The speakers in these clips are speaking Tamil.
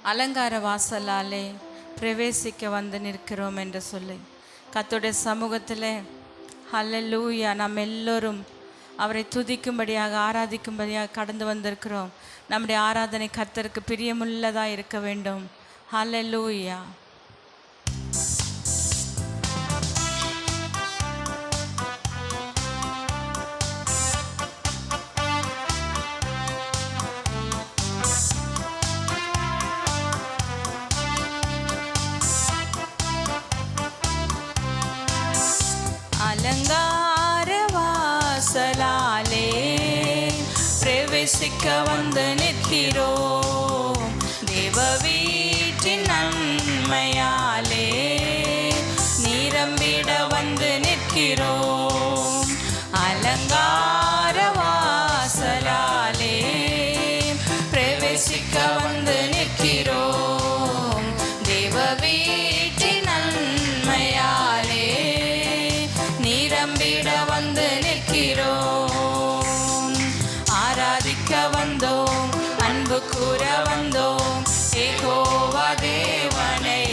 அலங்கார வாசலாலே பிரவேசிக்க வந்து நிற்கிறோம் என்று சொல்லி கர்த்தருடைய சமூகத்தில் ஹல்லேலூயா நாம் எல்லோரும் அவரை துதிக்கும்படியாக ஆராதிக்கும்படியாக கடந்து வந்திருக்கிறோம். நம்முடைய ஆராதனை கர்த்தருக்கு பிரியமுள்ளதாக இருக்க வேண்டும். ஹல்லேலூயா. அலங்கார வாசலாலே பிரவேசிக்க வந்து நிற்கிறோம். தேவ வீட்டின் நன்மையாலே நிரம்பிட வந்து நிற்கிறோம். அலங்கார வாசலாலே பிரவேசிக்க வந்து நிற்கிறோம். தேவ வீட்டின் நன்மையாலே நிரம்பிட வந்து நிற்கிறோம். ஆராதிக்க வந்தோம், அன்பு கூற வந்தோம், யெகோவா தேவனை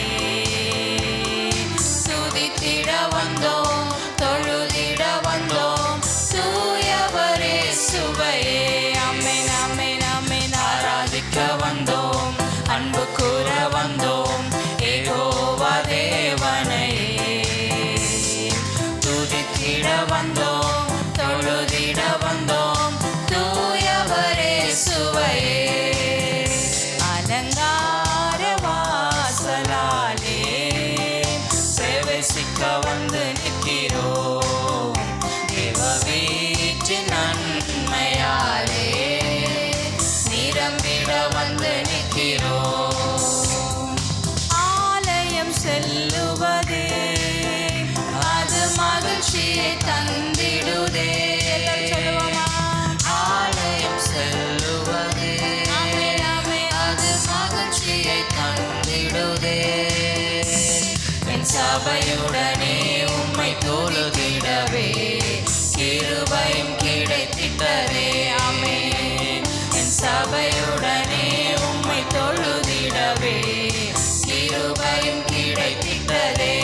துதித்திட வந்தோம், தொழுதிட வந்தோம், தூயவரே சுவையே. ஆமென் ஆமென் ஆமென். ஆராதிக்க வந்தோம், அன்பு கூற வந்தோம், யெகோவா தேவனை துதித்திட வந்தோம், தொழுதிட வந்தோம், தூயவரே சுவையே. அலங்கார வாசலாலே பிரவேசிக்க வந்து நிற்கிறோம். தேவ வீட்டின் நன்மையாலே நிரம்பிட வந்து நிற்கிறோம். ஆலயம் செல்லுவதே அது மகிழ்ச்சியை தந்திடுதே. ஆலயம் செல்லுவதே அது மகிழ்ச்சியை தந்திடுதே. என் சபையுடனே உம்மை தொழுதிடவே கிருபையும் கிடைத்திட்டதே. ஆமென். என் சபையுடனே உம்மை தொழுதிடவே கிருபையும் கிடைத்திட்டதே.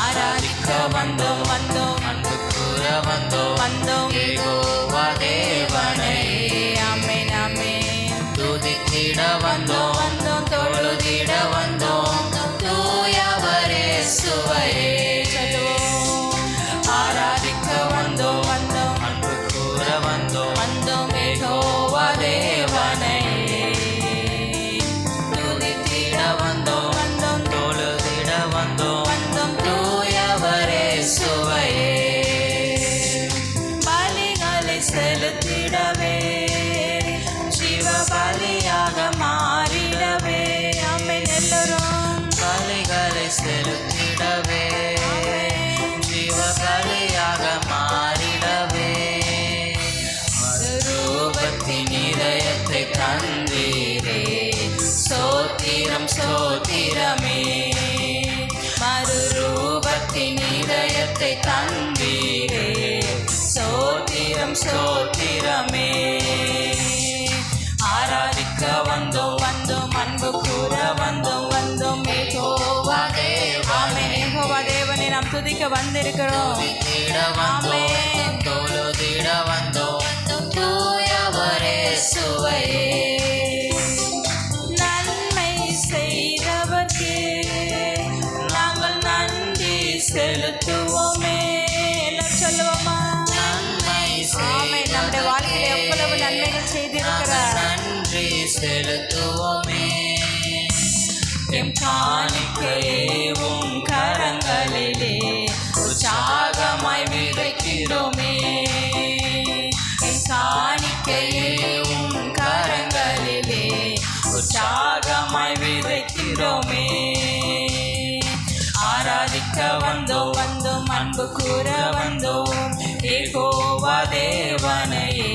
ஆராதிக்க வந்தோம் வந்தோம், அன்பு கூற வந்தோம் வந்தோம், யெகோவா தேவனை. ஆமென் ஆமென். துதித்திட வந்தோம் வந்தோம், தொழுதிட வந்தோம், தூயவரே சுவையே. ஆராதிக்க வந்தோம் வந்தோம், அன்பு கூற வந்தோம் வந்தோம், யெகோவா தேவனை துதித்திட வந்தோம் வந்தோம், தொழுதிட வந்தோம் வந்தோம், தூயவரே சுவையே. பலிகளை செலுத்திடவே ஜீவ பலியாக மாறிடவே. ஆமென். எல்லோரும் பலிகளை செலுத்திடவே ஜீவ பலியாக மாறிடவே. ரூபத்தின் இதயத்தை தந்தீரே, சோத்திரம் சோத்திரமே. மறுரூபத்தின் இதயத்தை தந்தீரே, சோத்திரம் சோத்திரமே. ஆராதிக்க வந்தோம் வந்தோம், அன்பு கூற வந்தோம் வந்தோம், யெகோவா தேவனை. யெகோவா தேவனை நாம் துதிக்க வந்திருக்கிறோம். ஆமென். தொழுதிட வந்தோம், தூயவரே சுவையே. நன்மை செய்தவர்க்கே நாங்கள் நன்றி செலுத்துவோமே. எல்லாம் சொல்லுவோமா? நன்மை. ஆமென். நம்முடைய வாழ்க்கையில் எவ்வளவு நன்மைகள் செய்திருக்கிறார். நன்றி செலுத்துவோமே. எம் காணிக்கையே உம் கரங்களிலே உற்சாகமாய் விதைக்கிறோமே. என் காணிக்கையே உம் கரங்களிலே உற்சாகமாய் விதைக்கிறோமே. ஆராதிக்க வந்தோம் வந்தோம், அன்பு கூற வந்தோம், யெகோவா தேவனையே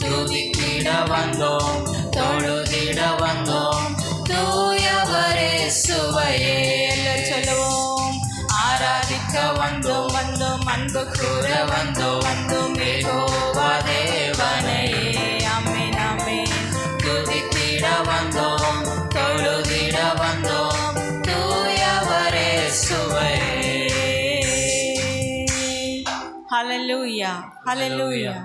துதித்திட வந்தோம், தொழுதிட வந்தோம், தூயவரே சுவையே. சொல்லுவோம். ஆராதிக்க வந்தோம் வந்தோம், அன்பு கூற வந்தோம் வந்தோம், யெகோவா தேவனையே. ஆமென் ஆமென். வந்தோம் தொழுதிட வந்தோம் தூயவரே சுவை. ஹல்லேலூயா, ஹல்லேலூயா.